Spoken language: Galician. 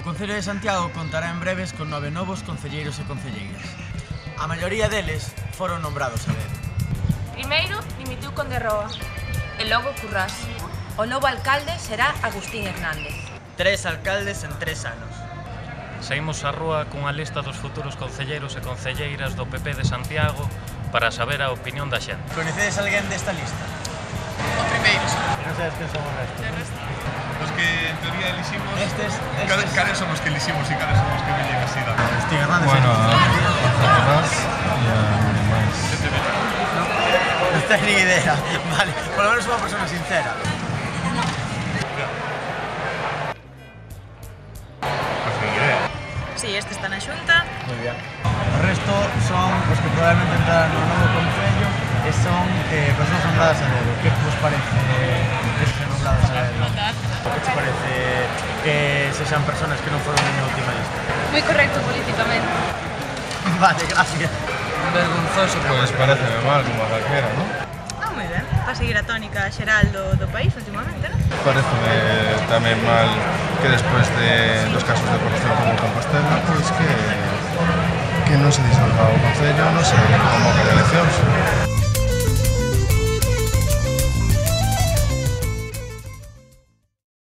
Concello de Santiago contará en breves con 9 novos concelleiros e concelleiras. A maioría deles foron nombrados a dedo. Primeiro dimitiu Conde Roa e logo Currás. O novo alcalde será Agustín Hernández. 3 alcaldes en 3 anos. Saímos á rúa cunha lista dos futuros concelleiros e concelleiras do PP de Santiago para saber a opinión da xente. Coñecedes alguén desta lista? O primeiro. Non sabes quen son os restos. Os que en teoría eliximos... Estes. Cales son os que eliximos e cales son os que veñen así da? Agustín Hernández. Bueno, a Currás e a máis. Non ten ni idea. Vale, por lo menos unha persona sincera. Sí, este está na Xunta. Moi bien. O resto son os que probablemente entraran no novo concello e son persoas nombradas a dedo. Que vos parece que sexan nombradas a dedo? Que vos parece que sexan personas que non foron na última lista? Moi correcto políticamente. Vale, gracias. Vergonzoso, pois parece mal, como a calquera, non? Ah, moi ben. Para seguir a tónica xeral do país últimamente, non? Pareceme tamén mal que despois dos casos de corrupción como Compostela, pois que non se disolva o Concello, non se convoca de eleccións.